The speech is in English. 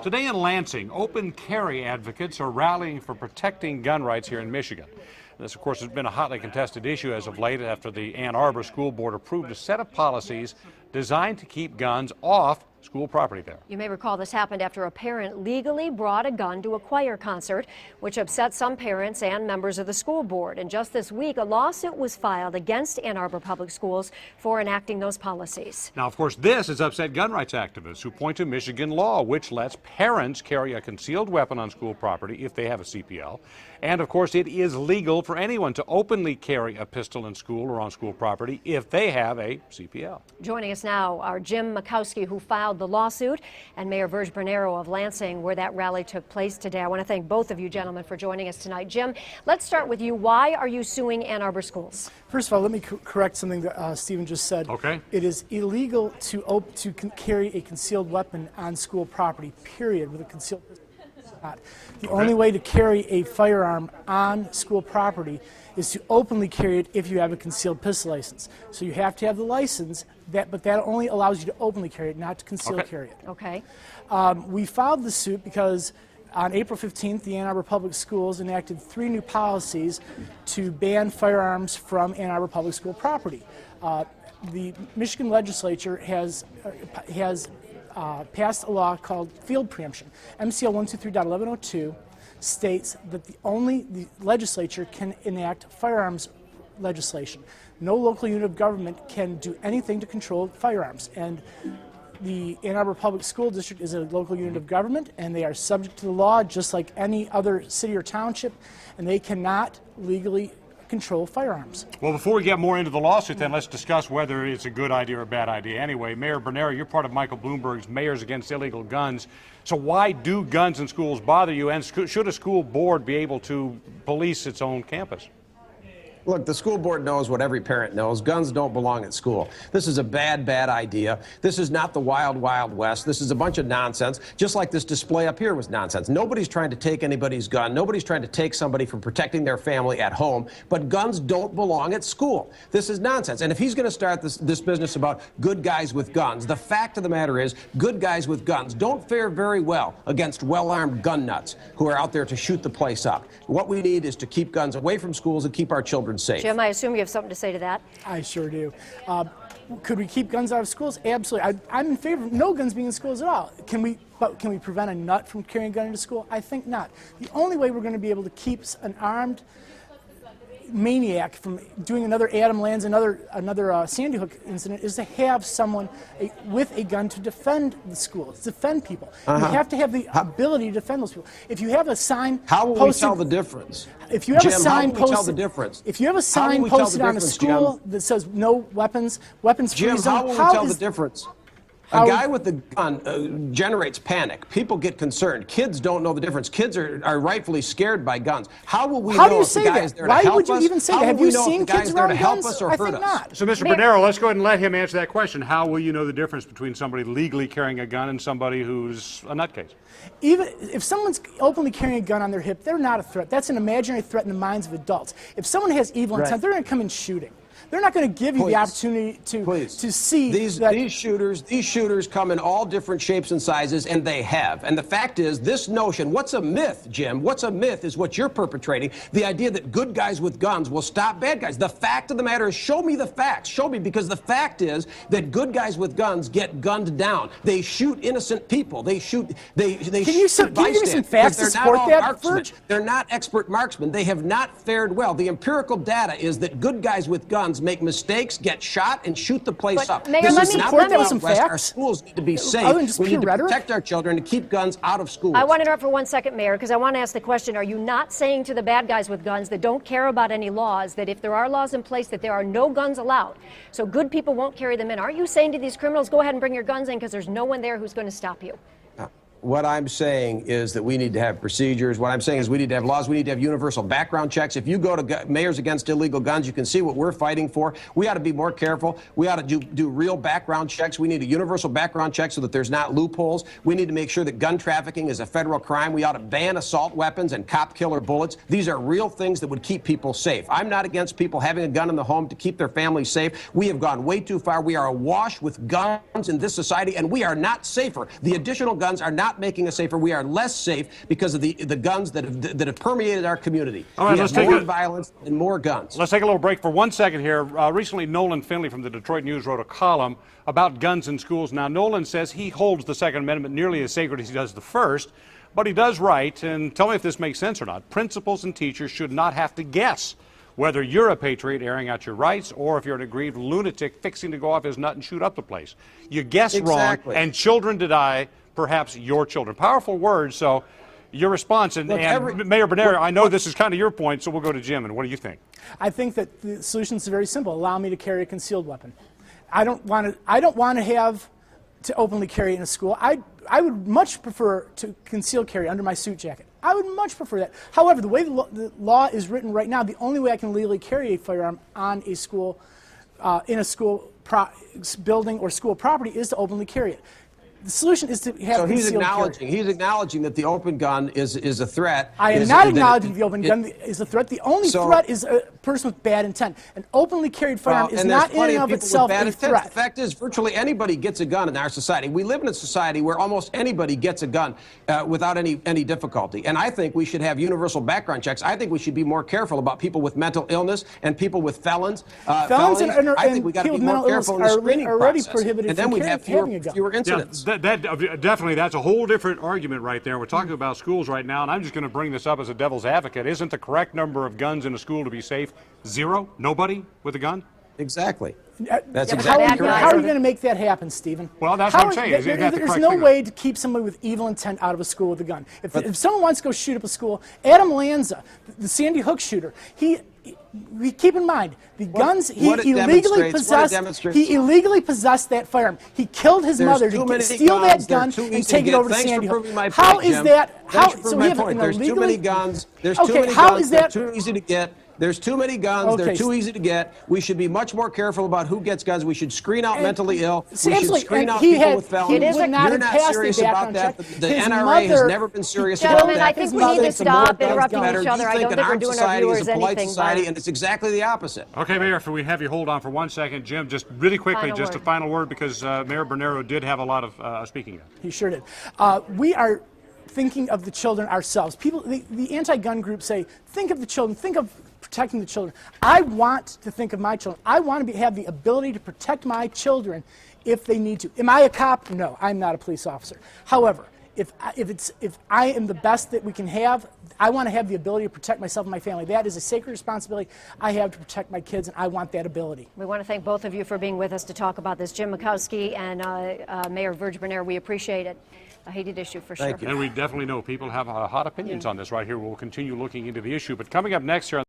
Today in Lansing, open carry advocates are rallying for protecting gun rights here in Michigan. This, of course, has been a hotly contested issue as of late after the Ann Arbor school board approved a set of policies designed to keep guns off school property there. You may recall this happened after a parent legally brought a gun to a choir concert, which upset some parents and members of the school board. And just this week, a lawsuit was filed against Ann Arbor Public Schools for enacting those policies. Now, of course, this has upset gun rights activists who point to Michigan law, which lets parents carry a concealed weapon on school property if they have a CPL. And, of course, it is legal for anyone to openly carry a pistol in school or on school property if they have a CPL. Joining us now are Jim Makowski, who filed the lawsuit, and Mayor Virg Bernero of Lansing, where that rally took place today. I want to thank both of you gentlemen for joining us tonight. Jim, let's start with you. Why are you suing Ann Arbor schools? First of all, let me correct something that Stephen just said. Okay. It is illegal to carry a concealed weapon on school property, period, with a concealed pistol. The only way to carry a firearm on school property is to openly carry it if you have a concealed pistol license. So you have to have the license, but that only allows you to openly carry it, not to conceal carry it. Okay. We filed the suit because on April 15th, the Ann Arbor Public Schools enacted 3 new policies to ban firearms from Ann Arbor Public School property. The Michigan legislature has passed a law called field preemption. MCL 123.1102 states that the legislature can enact firearms legislation. No local unit of government can do anything to control firearms. And the Ann Arbor Public School District is a local unit of government, and they are subject to the law just like any other city or township, and they cannot legally control firearms. Well, before we get more into the lawsuit, then let's discuss whether it's a good idea or a bad idea. Anyway, Mayor Bernero, you're part of Michael Bloomberg's Mayors Against Illegal Guns. So why do guns in schools bother you, and should a school board be able to police its own campus? Look, the school board knows what every parent knows. Guns don't belong at school. This is a bad, bad idea. This is not the wild, wild west. This is a bunch of nonsense, just like this display up here was nonsense. Nobody's trying to take anybody's gun. Nobody's trying to take somebody from protecting their family at home. But guns don't belong at school. This is nonsense. And if he's going to start this business about good guys with guns, the fact of the matter is good guys with guns don't fare very well against well-armed gun nuts who are out there to shoot the place up. What we need is to keep guns away from schools and keep our children safe. Jim, I assume you have something to say to that. I sure do. Could we keep guns out of schools? Absolutely. I'm in favor of no guns being in schools at all. Can we prevent a nut from carrying a gun into school? I think not. The only way we're going to be able to keep an armed maniac from doing another Adam Lanza, another Sandy Hook incident is to have someone with a gun to defend the school, to defend people. You have to have the ability to defend those people. If you have a sign how will we tell the difference? If you have Jim, a sign how will we tell the posted, difference? If you have a sign posted on a school that says no weapons, weapons free zone, how will we tell the difference? A guy with a gun generates panic. People get concerned. Kids don't know the difference. Kids are rightfully scared by guns. How will we know if the guy is there to help us? Why would you even say that? Have you seen kids around guns? I think not. So, Mr. Bernero, let's go ahead and let him answer that question. How will you know the difference between somebody legally carrying a gun and somebody who's a nutcase? Even if someone's openly carrying a gun on their hip, they're not a threat. That's an imaginary threat in the minds of adults. If someone has evil intent, they're going to come in shooting. They're not going to give you the opportunity to see these shooters come in all different shapes and sizes, and they have. And the fact is, this notion, what's a myth, Jim? What's a myth is what you're perpetrating, the idea that good guys with guns will stop bad guys. The fact of the matter is, show me the facts. Show me, because the fact is that good guys with guns get gunned down. They shoot innocent people. They shoot bystanders. Can you give me some facts to support that, Virg? They're not expert marksmen. They have not fared well. The empirical data is that good guys with guns make mistakes, get shot, and shoot the place up. Mayor, this is not the Wild West. Our facts. schools need to be safe. We need to protect our children and keep guns out of schools. I want to interrupt for 1 second, Mayor, because I want to ask the question, are you not saying to the bad guys with guns that don't care about any laws, that if there are laws in place, that there are no guns allowed, so good people won't carry them in? Are you saying to these criminals, go ahead and bring your guns in because there's no one there who's going to stop you? What I'm saying is that we need to have procedures. What I'm saying is we need to have laws. We need to have universal background checks. If you go to Mayors Against Illegal Guns, you can see what we're fighting for. We ought to be more careful. We ought to do real background checks. We need a universal background check so that there's not loopholes. We need to make sure that gun trafficking is a federal crime. We ought to ban assault weapons and cop killer bullets. These are real things that would keep people safe. I'm not against people having a gun in the home to keep their families safe. We have gone way too far. We are awash with guns in this society, and we are not safer. The additional guns are not not making us safer. We are less safe because of the guns that have permeated our community. All right, we let's have take more a- violence and more guns. Let's take a little break for 1 second here. Recently, Nolan Finley from the Detroit News wrote a column about guns in schools. Now, Nolan says he holds the Second Amendment nearly as sacred as he does the First, but he does write, and tell me if this makes sense or not, principals and teachers should not have to guess whether you're a patriot airing out your rights or if you're an aggrieved lunatic fixing to go off his nut and shoot up the place. You guess Exactly. wrong, and children to die, perhaps your children. Powerful words, so your response, and Mayor Bernero, I know this is kind of your point, so we'll go to Jim, and what do you think? I think that the solution is very simple. Allow me to carry a concealed weapon. I don't want to have to openly carry it in a school. I would much prefer to conceal carry under my suit jacket. I would much prefer that. However, the way the law is written right now, the only way I can legally carry a firearm on a school, in a school building or school property is to openly carry it. The solution is to have So he's concealed acknowledging carry. he's acknowledging that the open gun is a threat. I am not acknowledging the open gun is a threat. The only threat is a person with bad intent. An openly carried firearm is not in and of itself a threat. The fact is, virtually anybody gets a gun in our society. We live in a society where almost anybody gets a gun without any difficulty. And I think we should have universal background checks. I think we should be more careful about people with mental illness and people with felons. Felons and I think we got to be more careful in the screening already process. prohibited And then from we'd have having a gun. fewer incidents. Definitely, that's a whole different argument right there. We're talking about schools right now, and I'm just going to bring this up as a devil's advocate. Isn't the correct number of guns in a school to be safe 0? Nobody with a gun? Exactly. How That's exactly are correct. you going to make that happen, Stephen? Well, that's what I'm saying. Is that the There's correct no figure? way to keep somebody with evil intent out of a school with a gun. If someone wants to go shoot up a school, Adam Lanza, the Sandy Hook shooter, we keep in mind the guns he illegally possessed. He illegally possessed that firearm. He killed his mother to steal that gun and take it over to Sandy Hook. How is that? So we have there's too many guns. There's too many guns. They're too easy to get. There's too many guns. They're too easy to get. We should be much more careful about who gets guns. We should screen out mentally ill. We should screen out people with felonies. You're not serious about that. The NRA has never been serious about that. Gentlemen, I think we need to stop interrupting each other. I don't think we're doing our viewers anything. And it's exactly the opposite. Okay, Mayor, if we have you hold on for 1 second. Jim, just really quickly, Final just a word. final word, because Mayor Bernero did have a lot of speaking. He sure did. We are thinking of the children ourselves. People, the anti-gun groups say, think of the children, think of protecting the children. I want to think of my children. I want to have the ability to protect my children if they need to. Am I a cop? No, I'm not a police officer. However, if I am the best that we can have, I want to have the ability to protect myself and my family. That is a sacred responsibility I have to protect my kids, and I want that ability. We want to thank both of you for being with us to talk about this. Jim Mikowski and Mayor Virg Bernero, we appreciate it. A hated issue for sure. Thank you. And we definitely know people have hot opinions on this right here. We'll continue looking into the issue. But coming up next here on